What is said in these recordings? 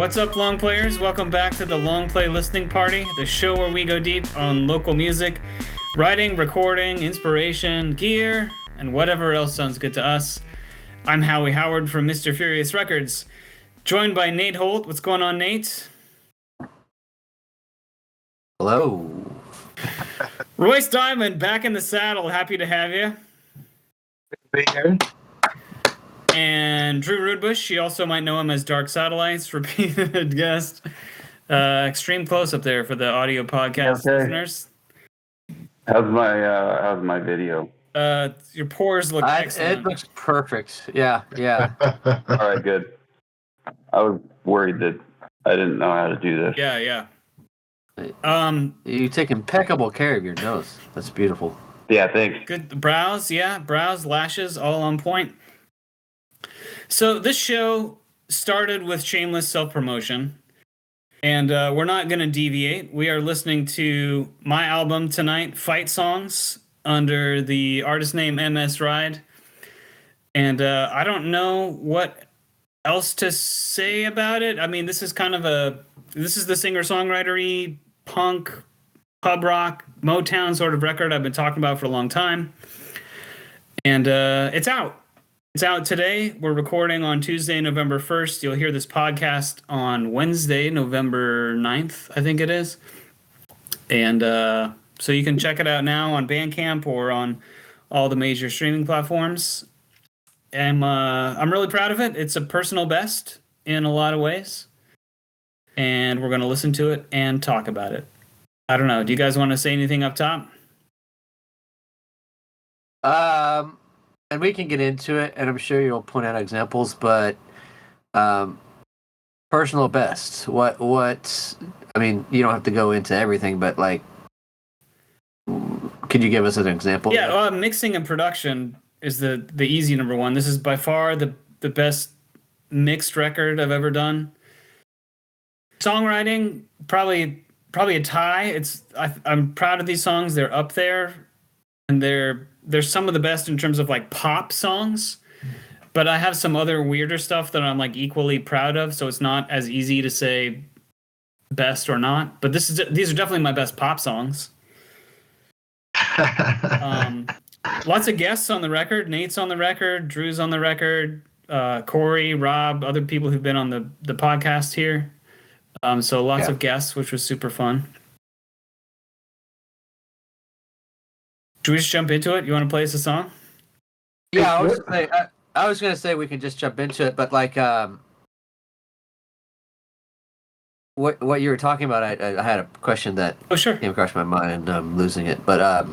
What's up, Long Players? Welcome back to the Long Play Listening Party, the show where we go deep on local music, writing, recording, inspiration, gear, and whatever else sounds good to us. I'm Howie Howard from Mr. Furious Records, joined by Nate Holt. What's going on, Nate? Hello. Royce Diamond, back in the saddle. Happy to have you. Be here. And Drew Rudebusch, you also might know him as Dark Satellites, repeated guest. Extreme close up there for the audio podcast listeners. How's my video? Your pores look excellent. It looks perfect. Yeah. All right, good. I was worried that I didn't know how to do this. Yeah. You take impeccable care of your nose. That's beautiful. Yeah, thanks. Good brows, lashes, all on point. So this show started with shameless self-promotion, and we're not going to deviate. We are listening to my album tonight, Fight Songs, under the artist name MS Ride. And I don't know what else to say about it. I mean, this is the singer-songwriter-y, punk, pub rock, Motown sort of record I've been talking about for a long time. And it's out. It's out today. We're recording on Tuesday, November 1st. You'll hear this podcast on Wednesday, November 9th, I think it is. And so you can check it out now on Bandcamp or on all the major streaming platforms. I'm really proud of it. It's a personal best in a lot of ways. And we're going to listen to it and talk about it. I don't know. Do you guys want to say anything up top? And we can get into it, and I'm sure you'll point out examples, but personal best. What? I mean, you don't have to go into everything, but like, could you give us an example? Yeah, mixing and production is the easy number one. This is by far the best mixed record I've ever done. Songwriting, probably a tie. I'm proud of these songs. They're up there, and they're some of the best in terms of like pop songs. But I have some other weirder stuff that I'm like equally proud of, so it's not as easy to say best or not. But these are definitely my best pop songs. Lots of guests on the record. Nate's on the record. Drew's on the record. Corey, Rob, other people who've been on the podcast here. So lots of guests, which was super fun. Should we just jump into it? You want to play us a song? Yeah, I was going to say we can just jump into it, but like what you were talking about, I had a question that came across my mind, and I'm losing it. But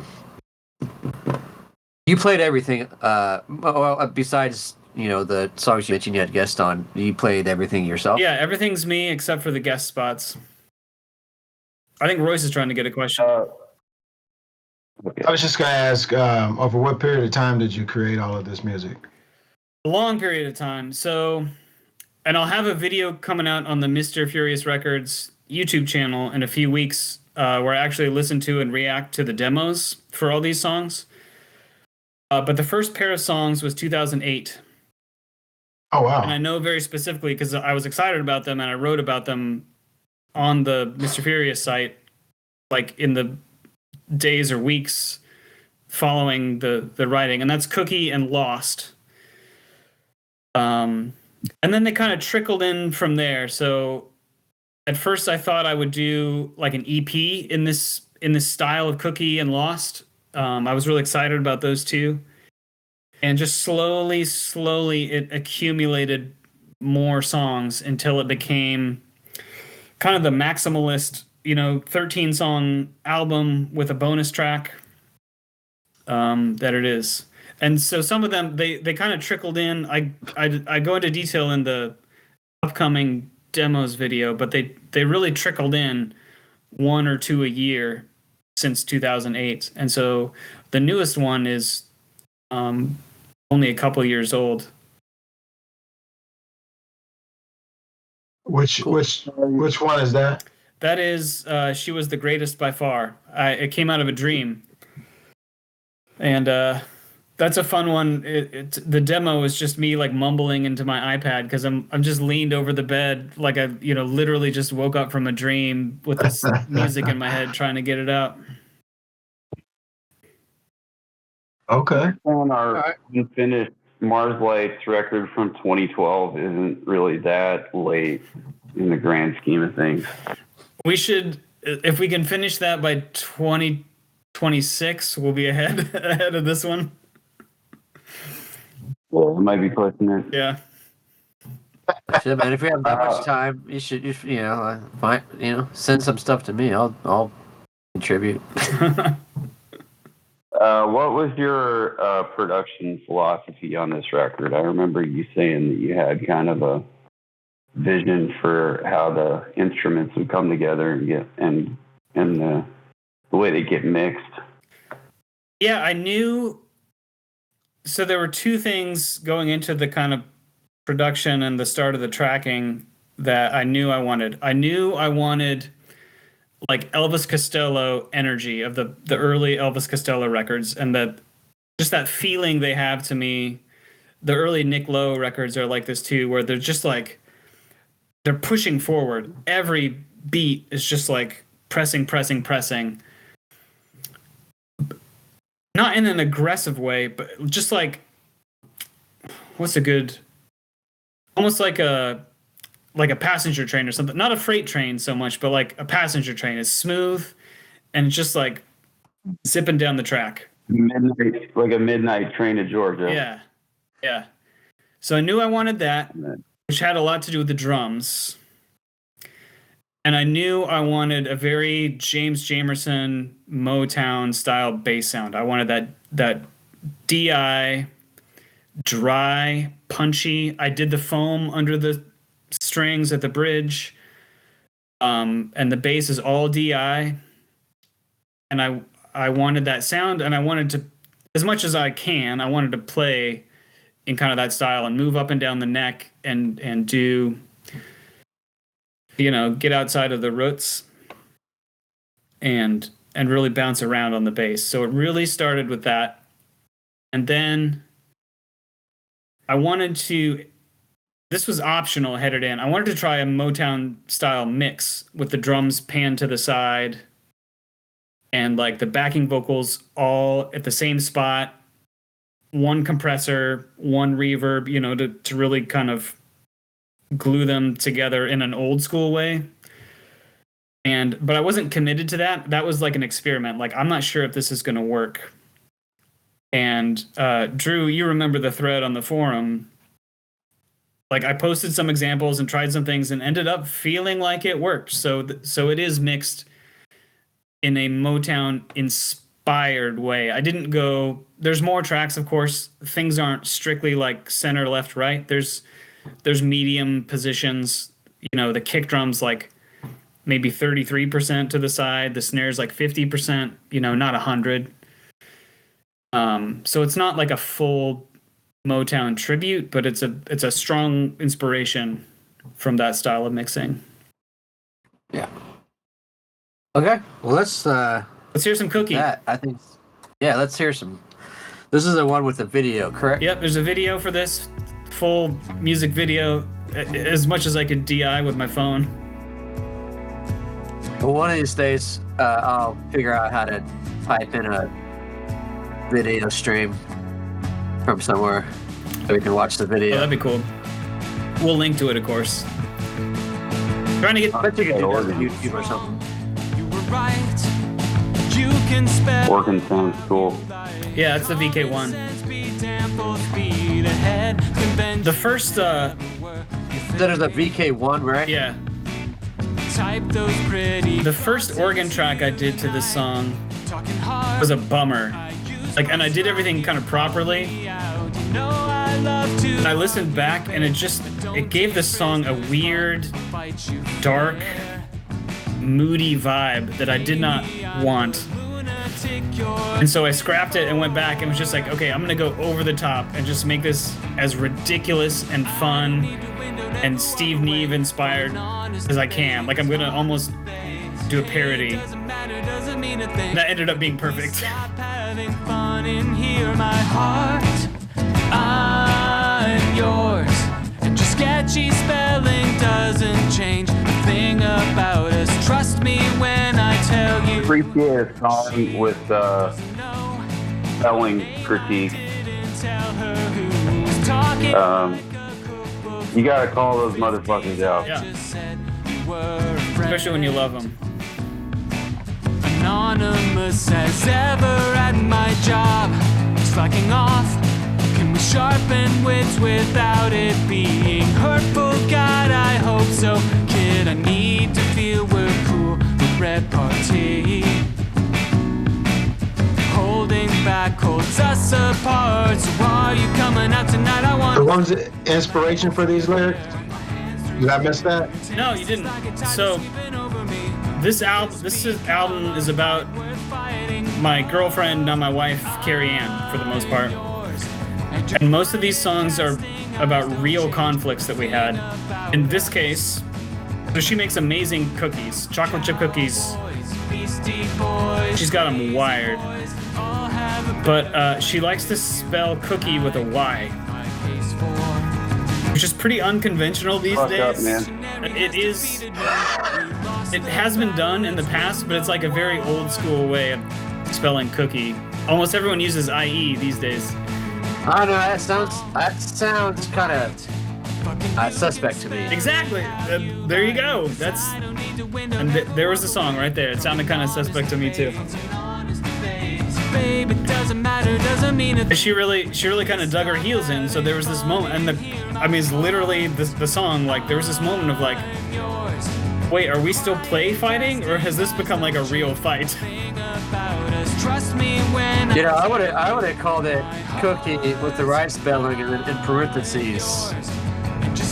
you played everything. Besides the songs you mentioned you had guests on, you played everything yourself? Yeah, everything's me except for the guest spots. I think Royce is trying to get a question. Okay. I was just going to ask, over what period of time did you create all of this music? A long period of time. So, and I'll have a video coming out on the Mr. Furious Records YouTube channel in a few weeks where I actually listen to and react to the demos for all these songs. But the first pair of songs was 2008. Oh, wow. And I know very specifically because I was excited about them and I wrote about them on the Mr. Furious site, like in the days or weeks following the writing. And that's Cooky and Lost. And then they kind of trickled in from there. So at first I thought I would do like an EP in this style of Cooky and Lost. I was really excited about those two. And just slowly it accumulated more songs until it became kind of the maximalist, 13-song album with a bonus track that it is. And so some of them, they kind of trickled in. I go into detail in the upcoming demos video, but they really trickled in one or two a year since 2008. And so the newest one is only a couple years old. Which one is that? That is She Was the Greatest by Far. It came out of a dream. And That's a fun one. The demo is just me like mumbling into my iPad because I'm just leaned over the bed like I literally just woke up from a dream with this music in my head trying to get it out. Okay. On our unfinished Mars Lights record from 2012 isn't really that late in the grand scheme of things. We should, if we can finish that by 2026, we'll be ahead of this one. Well, it might be pushing it. Yeah. Shit, man, if you have that much time, you should send some stuff to me. I'll contribute. What was your production philosophy on this record? I remember you saying that you had kind of a vision for how the instruments would come together and the way they get mixed. Yeah, I knew. So there were two things going into the kind of production and the start of the tracking that I knew I wanted. I knew I wanted like Elvis Costello energy of the early Elvis Costello records, and that just that feeling they have to me. The early Nick Lowe records are like this too, where they're just like they're pushing forward. Every beat is just like pressing. Not in an aggressive way, but just like what's a good, almost like a passenger train or something. Not a freight train so much, but like a passenger train. It's smooth and just like zipping down the track. Midnight, like a midnight train to Georgia. Yeah. So I knew I wanted that, which had a lot to do with the drums. And I knew I wanted a very James Jamerson Motown style bass sound. I wanted that DI, dry, punchy. I did the foam under the strings at the bridge, and the bass is all DI. And I wanted that sound, and I wanted to, as much as I can, I wanted to play in kind of that style and move up and down the neck and do, get outside of the roots and really bounce around on the bass. So it really started with that. And then I wanted to, this was optional headed in. I wanted to try a Motown style mix with the drums panned to the side and like the backing vocals all at the same spot, one compressor, one reverb, to really kind of glue them together in an old school way. But I wasn't committed to that. That was like an experiment. Like, I'm not sure if this is going to work. And Drew, you remember the thread on the forum. Like, I posted some examples and tried some things and ended up feeling like it worked. So it is mixed in a Motown inspired way. I didn't go, there's more tracks, of course. Things aren't strictly like center, left, right. There's medium positions, the kick drum's like maybe 33% to the side, the snare's like 50%, not 100. So it's not like a full Motown tribute, but it's a strong inspiration from that style of mixing. Yeah. Okay. Well, let's hear some Cooky. I think. Yeah, let's hear some. This is the one with the video, correct? Yep. There's a video for this. Full music video, as much as I could DI with my phone. Well, one of these days, I'll figure out how to pipe in a video stream from somewhere so we can watch the video. Oh, that'd be cool. We'll link to it, of course. Trying to get. I bet you can do that on YouTube or something. You were right. You can spell. Working sounds cool. Yeah, that's the VK1. The first. That is a VK1, right? Yeah. The first organ track I did to this song was a bummer. Like, and I did everything kind of properly. And I listened back, and it gave this song a weird, dark, moody vibe that I did not want. And so I scrapped it and went back and was just like, okay, I'm going to go over the top and just make this as ridiculous and fun and Steve Neve inspired as I can. Like, I'm going to almost do a parody. doesn't mean a thing. That ended up being perfect. Stop having fun in here, my heart. I'm yours. And your sketchy spelling doesn't change a thing about us. Trust me when I tell you. Appreciate a song with spelling critique. You gotta call those motherfuckers out. Yeah. Especially when you love them. Anonymous as ever at my job, slacking off. Can we sharpen wits without it being hurtful? God, I hope so. Kid, I need to feel we're cool with repartee. Holding back holds us apart. So are you coming out tonight? I want. So what was the inspiration for these lyrics? Did I miss that? No, you didn't. So this album is about my girlfriend, not my wife, Carrie Ann, for the most part. And most of these songs are about real conflicts that we had. In this case, so she makes amazing cookies, chocolate chip cookies. She's got them wired. But she likes to spell cookie with a Y, which is pretty unconventional these Fuck days. up, man. It has been done in the past, but it's like a very old school way of spelling cookie. Almost everyone uses IE these days. I don't know, that sounds kind of suspect to me. Exactly. There you go. There was the song right there. It sounded kind of suspect to me too. She really kind of dug her heels in. So there was this moment, and it's literally the song. Like there was this moment of like, wait, are we still play fighting, or has this become like a real fight? You know, I would have called it cookie with the right spelling and then in parentheses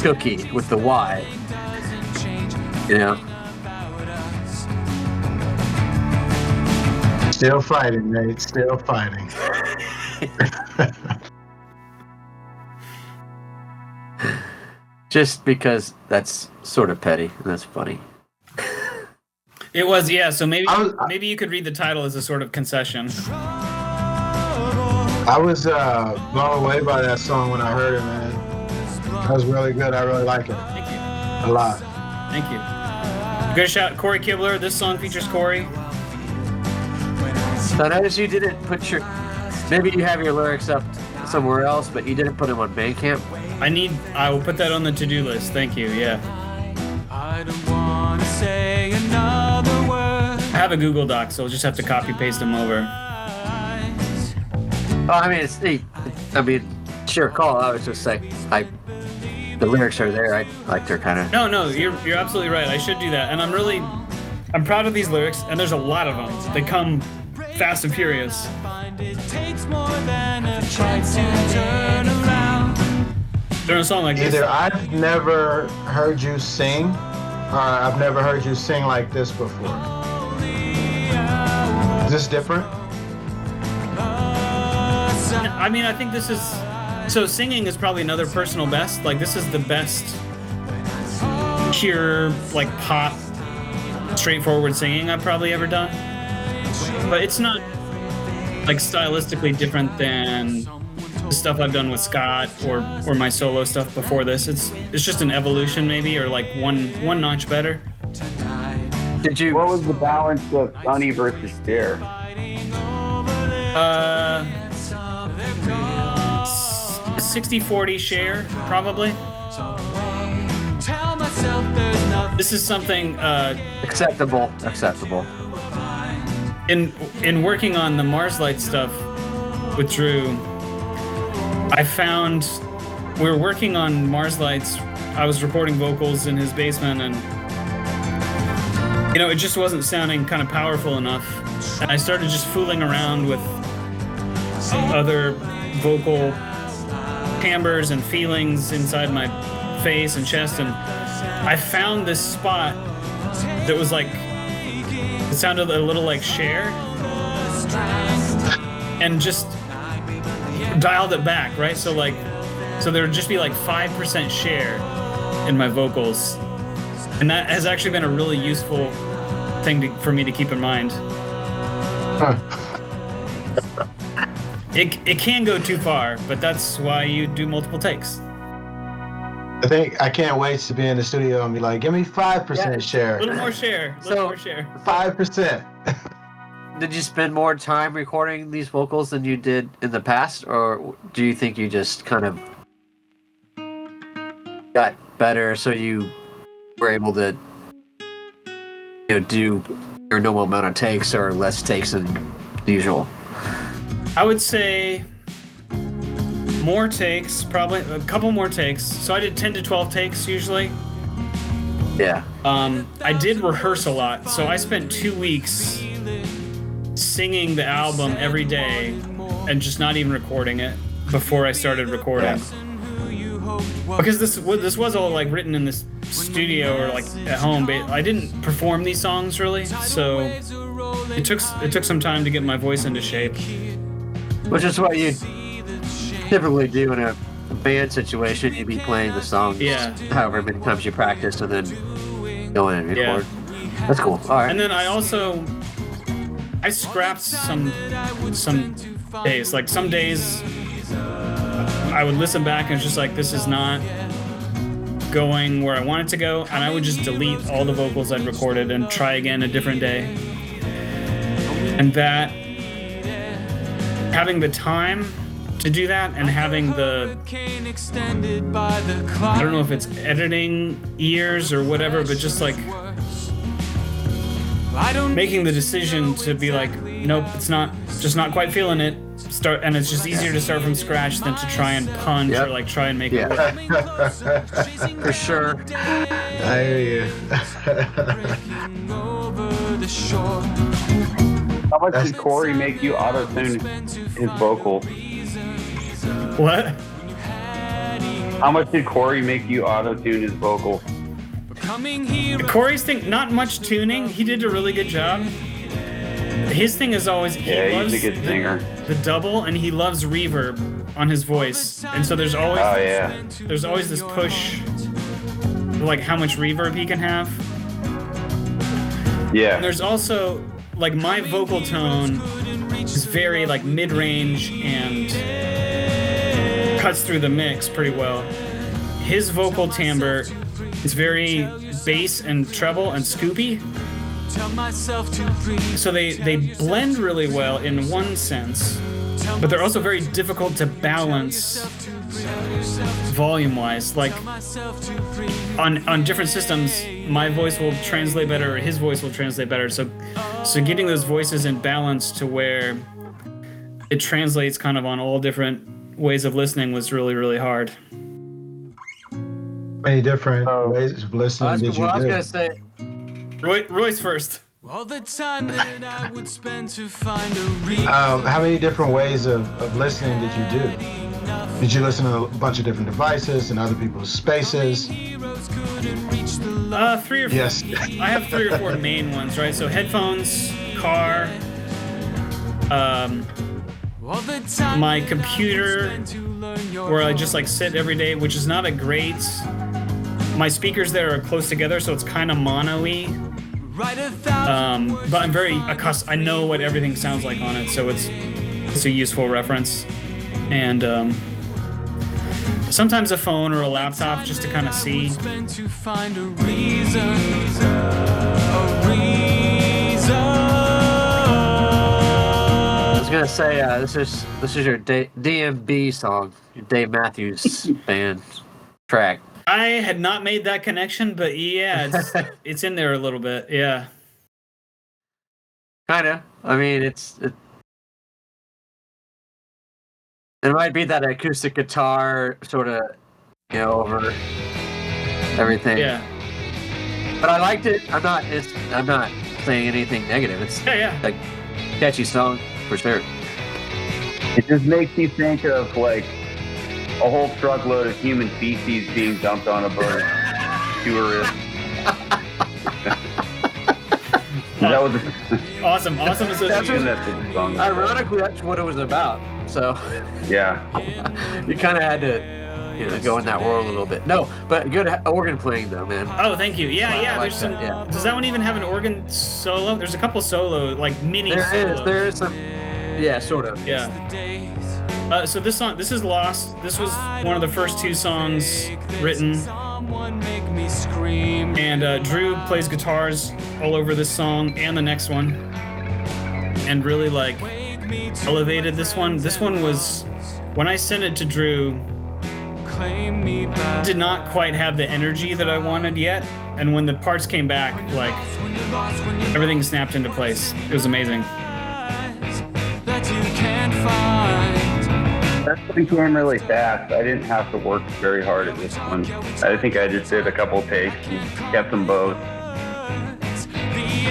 cookie with the Y. You know. Still fighting, Nate. Still fighting. Just because that's sort of petty and that's funny. It was, yeah. So maybe you could read the title as a sort of concession. I was blown away by that song when I heard it, man. That was really good. I really like it. Thank you. A lot. Thank you. Good shout, Corey Kibler. This song features Corey. So notice you didn't put maybe you have your lyrics up somewhere else, but you didn't put them on Bandcamp. I will put that on the to-do list. Thank you. Yeah. I don't want to say another word. I have a Google Doc, so I'll just have to copy paste them over. Oh, I mean, sure, call. I was just like, the lyrics are there. I like they're kind of. No, you're absolutely right. I should do that, and I'm proud of these lyrics, and there's a lot of them. They come fast and furious. During a song like this. Either I've never heard you sing, or I've never heard you sing like this before. Is this different? I mean, I think this is... So singing is probably another personal best. Like, this is the best pure, like, pop, straightforward singing I've probably ever done. But it's not, like, stylistically different than the stuff I've done with Scott or my solo stuff before this. It's just an evolution, maybe, or, like, one notch better. What was the balance of Sunny versus Dare? 60-40 share, probably. This is something acceptable. In working on the Mars Light stuff with Drew, I found we were working on Mars Lights. I was recording vocals in his basement, and it just wasn't sounding kind of powerful enough. And I started just fooling around with other vocal timbres and feelings inside my face and chest, and I found this spot that was like, it sounded a little like Cher, and just dialed it back, right? So there would just be like 5% Cher in my vocals, and that has actually been a really useful thing for me to keep in mind. It can go too far, but that's why you do multiple takes. I can't wait to be in the studio and be like, give me 5% share. A little more share. 5%. Did you spend more time recording these vocals than you did in the past, or do you think you just kind of got better so you were able to do your normal amount of takes or less takes than usual? I would say more takes, probably a couple more takes. So I did 10 to 12 takes usually. Yeah. I did rehearse a lot, so I spent 2 weeks singing the album every day and just not even recording it before I started recording. Because this was all like written in this studio or like at home, but I didn't perform these songs really, so it took some time to get my voice into shape. Which is what you typically do in a band situation. You'd be playing the songs however many times you practice and then go in and record. Yeah. That's cool. All right. And then I scrapped some days. Like some days I would listen back and it's just like, this is not going where I want it to go, and I would just delete all the vocals I'd recorded and try again a different day. And that, having the time to do that and having the, I don't know if it's editing ears or whatever, but just like making the decision to be like, nope, it's just not quite feeling it. And it's just easier to start from scratch than to try and punch or like try and make it work. For sure. I hear you. How much did Corey make you auto-tune his vocal? What? How much did Corey make you auto-tune his vocal? Corey's thing, not much tuning. He did a really good job. His thing is always he's a good singer. The double, and he loves reverb on his voice, and so there's always this push, like how much reverb he can have. Yeah. And there's also like my vocal tone is very like mid-range and cuts through the mix pretty well. His vocal timbre is very bass and treble and scoopy. So they blend really well in one sense, but they're also very difficult to balance volume-wise. Like on different systems, my voice will translate better, or his voice will translate better. So getting those voices in balance to where it translates kind of on all different ways of listening was really, really hard. Many different ways of listening did you do? I was gonna say, Royce first. All the time that I would spend to find a reason. How many different ways of listening did you do? Did you listen to a bunch of different devices and other people's spaces? 3 or 4. Yes. I have 3 or 4 main ones, right? So headphones, car, my computer, where I just like sit every day, which is not a great. My speakers there are close together, so it's kind of mono-y. But I'm very accustomed. I know what everything sounds like on it, so it's a useful reference. And sometimes a phone or a laptop just to kind of see. I was gonna say this is your DMB song, your Dave Matthews Band track. I had not made that connection, but yeah, it's in there a little bit. Yeah. Kinda. I mean, it might be that acoustic guitar sort of, over everything. Yeah. But I liked it. I'm not saying anything negative. It's like catchy song for sure. It just makes you think of like a whole truckload of human feces being dumped on a boat to a river. Awesome association. Ironically, that's what it was about. So yeah, you kind of had to go in that world a little bit. No, but good organ playing though, man. Oh, thank you. Yeah, yeah. like There's some. that, yeah. Does that one even have an organ solo? There's a couple solo, like mini. There is some. Yeah, sort of. Yeah. So this song, this is Lost. This was one of the first 2 songs written. And Drew plays guitars all over this song and the next one, and really like elevated this one. This one was, when I sent it to Drew, did not quite have the energy that I wanted yet. And when the parts came back, like everything snapped into place. It was amazing. That one came really fast. I didn't have to work very hard at this one. I think I just did a couple takes and kept them both.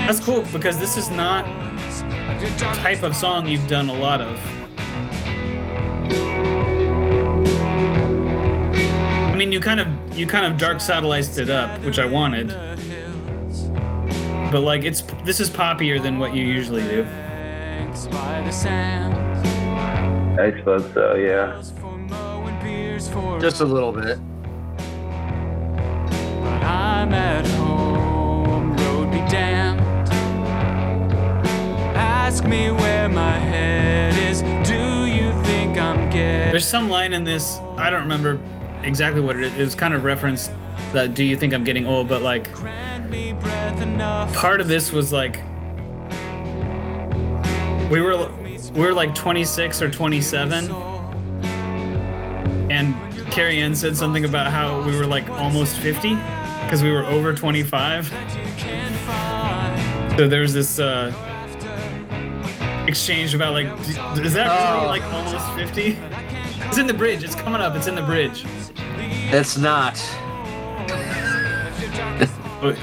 That's cool, because this is not the type of song you've done a lot of. I mean, you kind of dark satellized it up, which I wanted. But like this is poppier than what you usually do. I suppose so, yeah. Just a little bit. But I'm at home, road be damned. Ask me where my head is. Do you think I'm getting? There's some line in this, I don't remember exactly what it is. It was kind of referenced that "Do you think I'm getting old?" But like part of this was like we were like 26 or 27, and Carrie Ann said something about how we were like almost 50 because we were over 25. So there's this exchange about like, is that really like almost 50? It's in the bridge. It's coming up. It's in the bridge. It's not.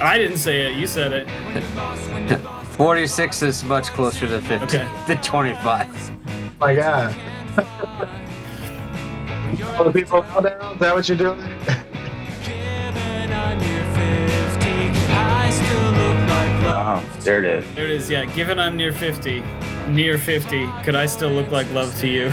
I didn't say it. You said it. 46 is much closer to 50 than 25. My God. All the people fall down? Is that what you're doing? Oh, there it is. There it is, yeah. Given I'm near 50, could I still look like love to you?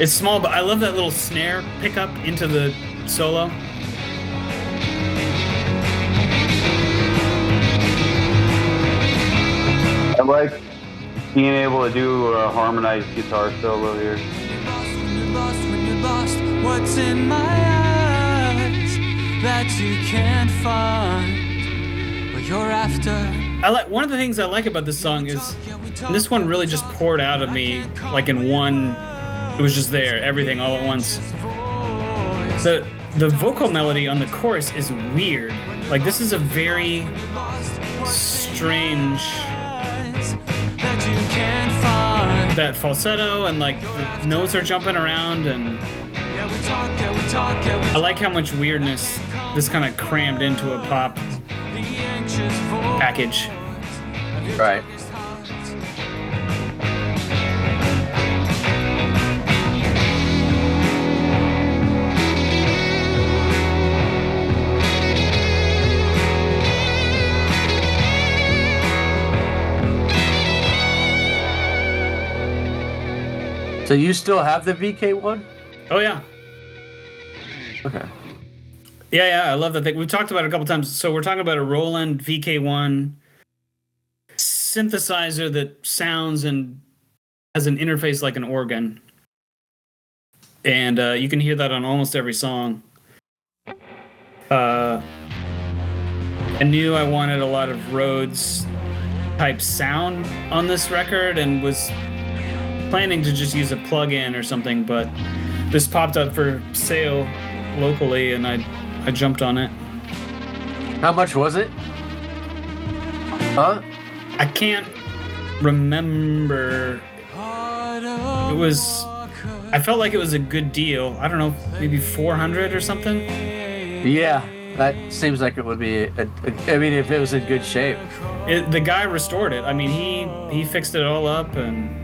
It's small, but I love that little snare pickup into the solo. I like being able to do a harmonized guitar solo here. When you're lost, what's in my eyes that you can't find what you're after? I like one of the things I like about this song is this one really just poured out of me like in one. It was just there, everything all at once. The vocal melody on the chorus is weird. Like this is a very strange. That falsetto and like the notes are jumping around, and I like how much weirdness this kind of crammed into a pop package. Right. So you still have the VK1? Oh yeah. Okay. Yeah, I love that thing. We've talked about it a couple times. So we're talking about a Roland VK1 synthesizer that sounds and has an interface like an organ. And you can hear that on almost every song. I knew I wanted a lot of Rhodes type sound on this record and was planning to just use a plug-in or something, but this popped up for sale locally and I jumped on it. How much was it? Huh? I can't remember. It was, I felt like it was a good deal. I don't know, maybe 400 or something. Yeah, that seems like it would be. I mean, if it was in good shape. The guy restored it. I mean, he fixed it all up and.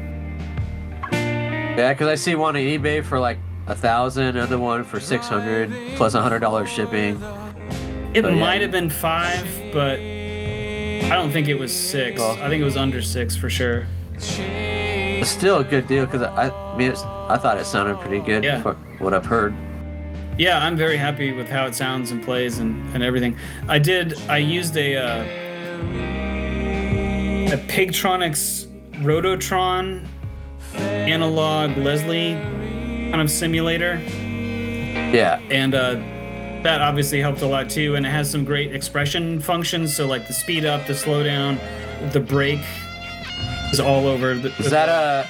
Yeah, because I see one on eBay for like 1,000, another one for 600 plus $100 shipping. It might have been 5, but I don't think it was 6. Well, I think it was under 6 for sure. It's still a good deal because I thought it sounded pretty good for what I've heard. Yeah, I'm very happy with how it sounds and plays and everything. I used a Pigtronics Rototron analog Leslie kind of simulator. Yeah. And that obviously helped a lot too, and it has some great expression functions, so like the speed up, the slow down, the break is all over. Is that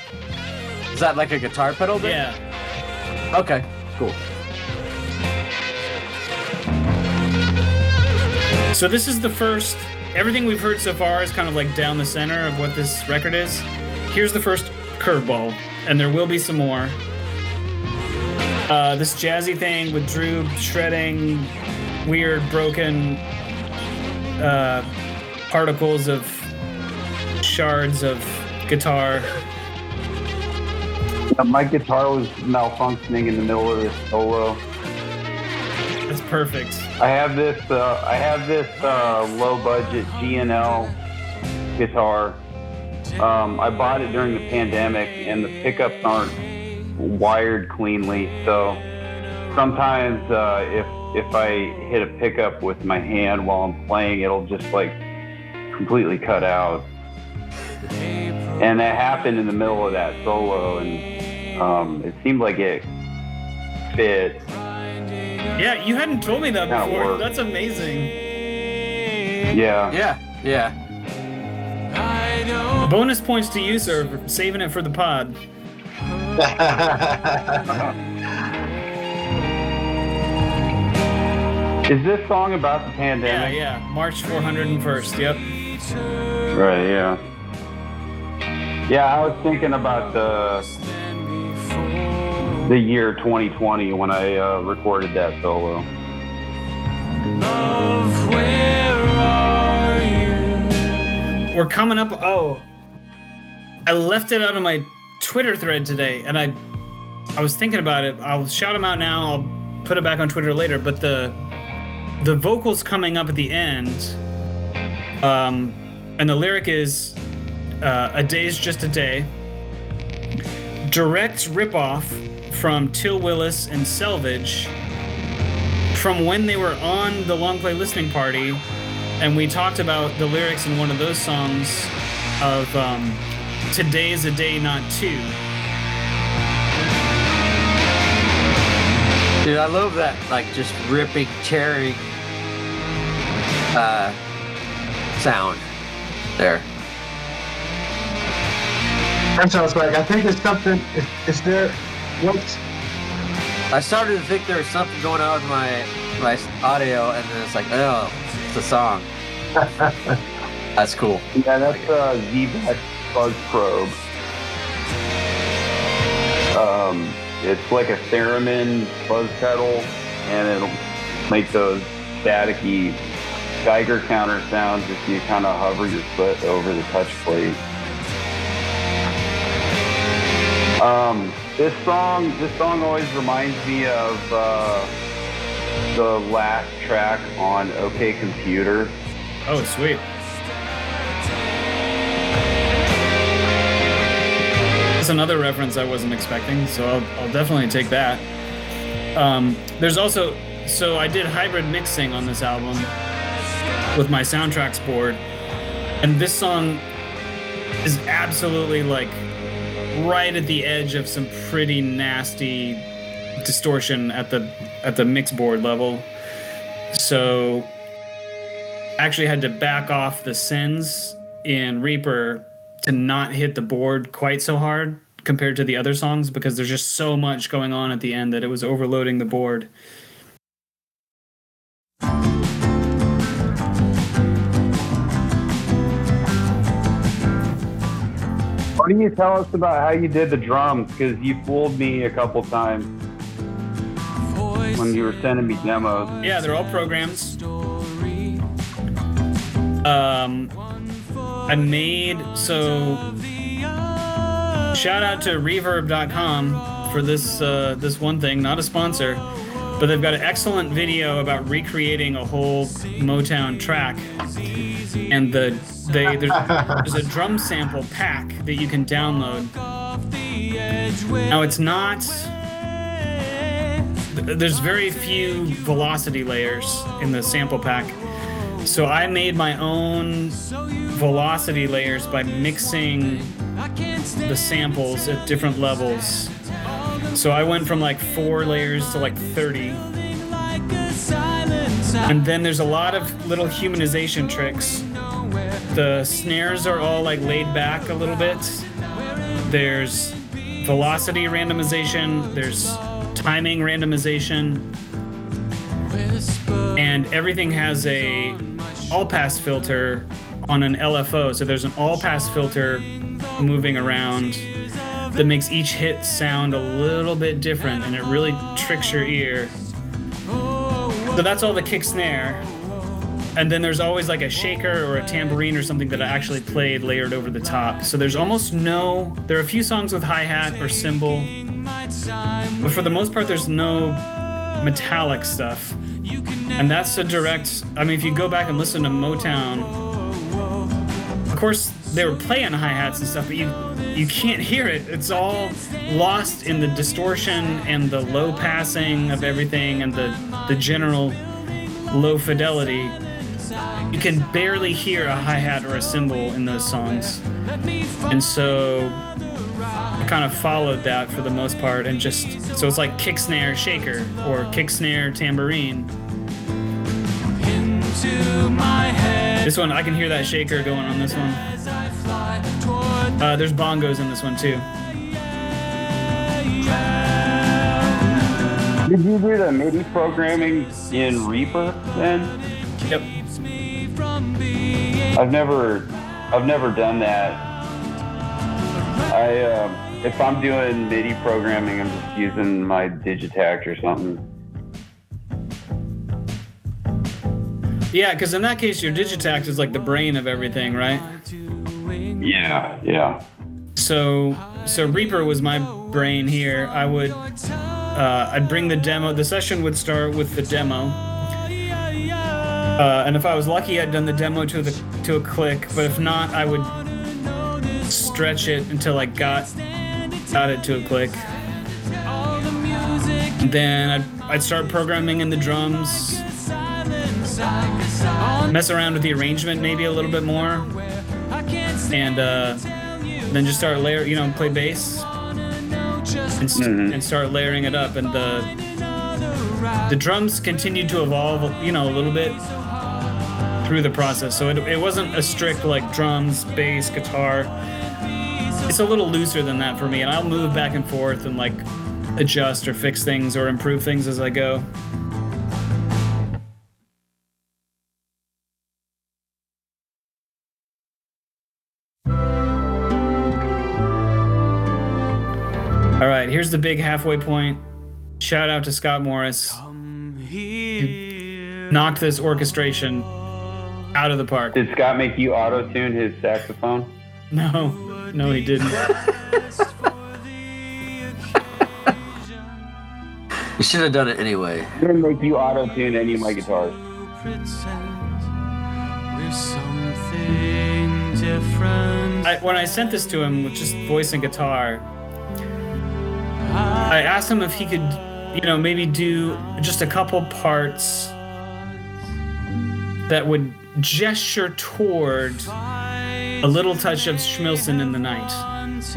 like a guitar pedal then? Yeah. Okay, cool. So this is the first, everything we've heard so far is kind of like down the center of what this record is. Here's the first curveball, and there will be some more. This jazzy thing with Drew shredding weird broken particles of shards of guitar. My guitar was malfunctioning in the middle of this solo. That's perfect. I have this low budget GNL guitar. I bought it during the pandemic, and the pickups aren't wired cleanly, so sometimes if I hit a pickup with my hand while I'm playing, it'll just like completely cut out. And that happened in the middle of that solo, and it seemed like it fit. Yeah, you hadn't told me that Kinda before. worked. That's amazing. Yeah. Yeah. Bonus points to you, sir, for saving it for the pod. Is this song about the pandemic? Yeah, March 401st, yep. Right, yeah. Yeah, I was thinking about the year 2020 when I recorded that solo. Love, where are you? We're coming up. Oh, I left it out of my Twitter thread today, and I was thinking about it. I'll shout them out now. I'll put it back on Twitter later. But the vocals coming up at the end, and the lyric is, "A day's just a day." Direct ripoff from Till Willis and Selvage from when they were on the Long Play Listening Party, and we talked about the lyrics in one of those songs of "Today's a day, not two." Dude, I love that, like, just ripping, tearing sound there. That sounds like, I think there's something, is there, what's, I started to think there was something going on with my audio, and then it's like, oh, it's a song. That's cool. Yeah, that's Z-Back Buzz Probe. It's like a theremin buzz pedal, and it'll make those staticky Geiger counter sounds if you kind of hover your foot over the touch plate. This song always reminds me of the last track on OK Computer. Oh, sweet. That's another reference I wasn't expecting, so I'll definitely take that. There's also, so I did hybrid mixing on this album with my soundtracks board, and this song is absolutely like right at the edge of some pretty nasty distortion at the mix board level. So actually had to back off the sends in Reaper to not hit the board quite so hard compared to the other songs, because there's just so much going on at the end that it was overloading the board. Why don't you tell us about how you did the drums? Because you fooled me a couple times when you were sending me demos. Yeah, they're all programs. I made, so shout out to Reverb.com for this one thing, not a sponsor. But they've got an excellent video about recreating a whole Motown track. And there's a drum sample pack that you can download. Now it's not... There's very few velocity layers in the sample pack. So I made my own velocity layers by mixing the samples at different levels. So I went from like 4 layers to like 30. And then there's a lot of little humanization tricks. The snares are all like laid back a little bit. There's velocity randomization. There's timing randomization. And everything has a all-pass filter on an LFO. So there's an all-pass filter moving around that makes each hit sound a little bit different, and it really tricks your ear. So that's all the kick snare. And then there's always like a shaker or a tambourine or something that I actually played layered over the top. So there's almost no... There are a few songs with hi-hat or cymbal, but for the most part there's no metallic stuff. And that's a direct... I mean, if you go back and listen to Motown, of course they were playing hi-hats and stuff, but you can't hear it. It's all lost in the distortion and the low passing of everything and the general low fidelity. You can barely hear a hi-hat or a cymbal in those songs. And so I kind of followed that for the most part, and just... So it's like kick snare shaker or kick snare tambourine. This one, I can hear that shaker going on this one. There's bongos in this one too. Did you do the MIDI programming in Reaper then? Yep. I've never done that. If I'm doing MIDI programming, I'm just using my Digitact or something. Yeah, because in that case, your Digitact is like the brain of everything, right? Yeah. So Reaper was my brain here. I'd bring the demo. The session would start with the demo, and if I was lucky, I'd done the demo to a click. But if not, I would stretch it until I got it to a click. And then I'd start programming in the drums, mess around with the arrangement maybe a little bit more, and then just start play bass and start layering it up. And the drums continued to evolve, a little bit through the process. So it wasn't a strict like drums, bass, guitar. It's a little looser than that for me, and I'll move back and forth and like adjust or fix things or improve things as I go. All right, here's the big halfway point. Shout out to Scott Morris. He knocked this orchestration out of the park. Did Scott make you auto-tune his saxophone? No, he didn't. You should have done it anyway. He didn't make you auto-tune any of my guitars. When I sent this to him with just voice and guitar, I asked him if he could, maybe do just a couple parts that would gesture toward a little touch of Schmilson in the Night,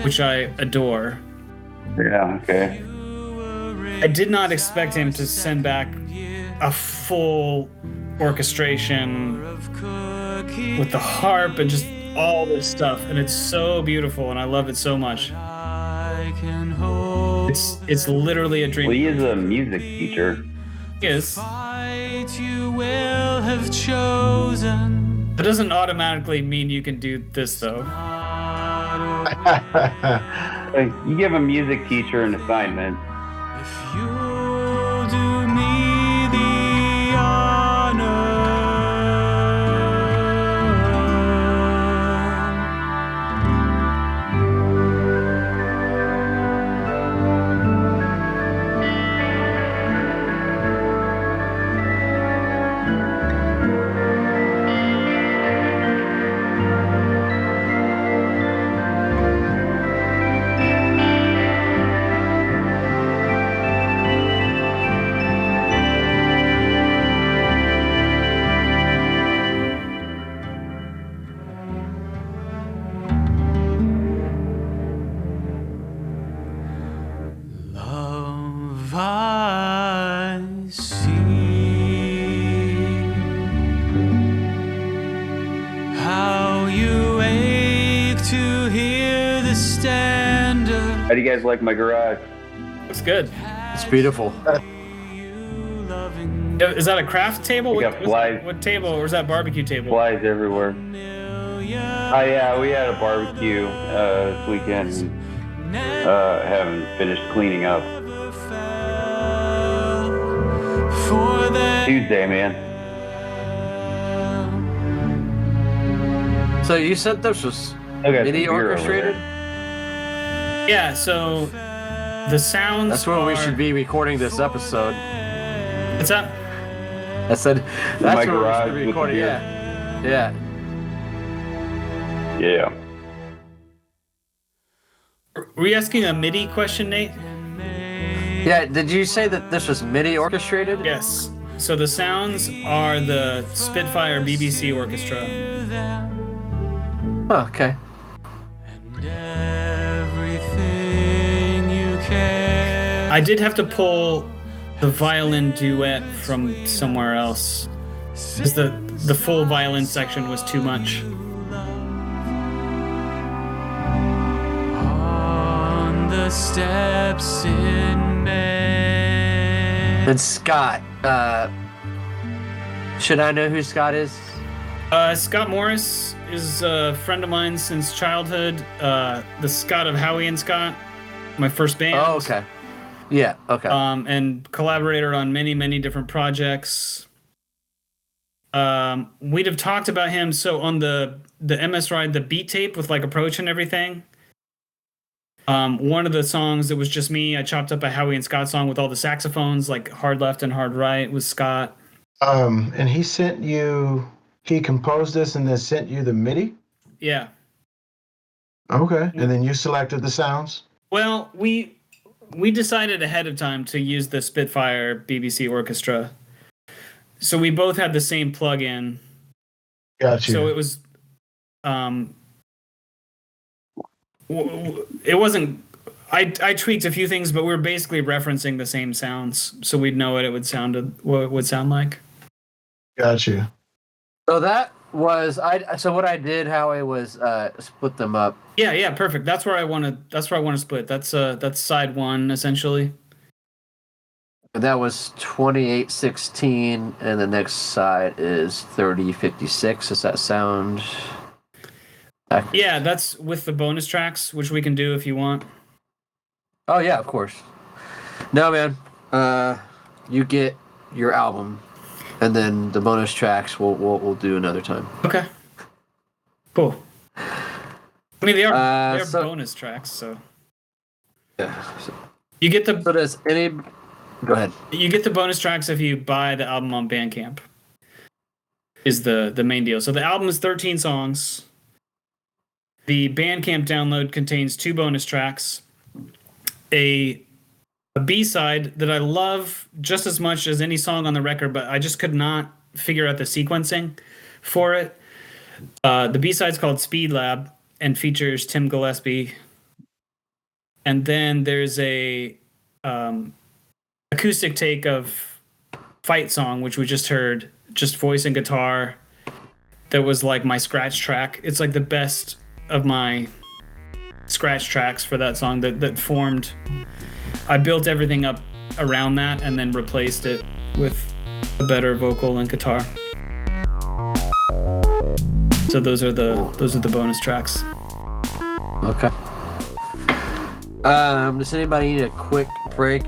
which I adore. Yeah, okay. I did not expect him to send back a full orchestration with the harp and just all this stuff, and it's so beautiful, and I love it so much. It's literally a dream. Well, he is a music teacher. He is. That doesn't automatically mean you can do this, though. You give a music teacher an assignment. If you'll do me the honor. How do you guys like my garage? Looks good. It's beautiful. Is that a craft table? We got flies. What table? Or is that barbecue table? Flies everywhere. Oh yeah, we had a barbecue this weekend. Haven't finished cleaning up. Tuesday, man. So you said this was Okay, MIDI orchestrated? Yeah, so the sounds That's where we should be recording this episode. What's that? I said, that's my where we garage should be with the recording, beer. yeah. Yeah. Were you asking a MIDI question, Nate? Yeah, did you say that this was MIDI orchestrated? Yes. So the sounds are the Spitfire BBC Orchestra. Oh, okay. I did have to pull the violin duet from somewhere else because the full violin section was too much. On the steps in May. And Scott, should I know who Scott is? Scott Morris is a friend of mine since childhood. The Scott of Howie and Scott, my first band. Oh, okay. Yeah, okay. And collaborated on many, many different projects. We'd have talked about him. So on the MS Ride, the beat tape with like approach and everything. One of the songs that was just me, I chopped up a Howie and Scott song with all the saxophones, like hard left and hard right with Scott. And he composed this and then sent you the MIDI? Yeah. Okay. And then you selected the sounds? Well, we decided ahead of time to use the Spitfire BBC Orchestra. So we both had the same plug-in. Gotcha. So it was it wasn't I tweaked a few things, but we were basically referencing the same sounds so we'd know what it would sound like. Gotcha. So that was so what I did, Howie, was split them up. Yeah, perfect. That's where I want to split. That's side one essentially. And that was 2816, and the next side is 3056. Does that sound accurate? Yeah, that's with the bonus tracks, which we can do if you want. Oh yeah, of course. No, man. You get your album, and then the bonus tracks we'll do another time. Okay. Cool. I mean, they are bonus tracks, so. Yeah. So, you get the. So does any? Go ahead. You get the bonus tracks if you buy the album on Bandcamp. Is the main deal. So the album is 13 songs. The Bandcamp download contains 2 bonus tracks. A B-side that I love just as much as any song on the record, but I just could not figure out the sequencing for it. The B-side's called Speed Lab and features Tim Gillespie. And then there's a acoustic take of Fight Song, which we just heard, just voice and guitar. That was like my scratch track. It's like the best of my scratch tracks for that song that formed. I built everything up around that and then replaced it with a better vocal and guitar. So those are the bonus tracks. Okay. Does anybody need a quick break?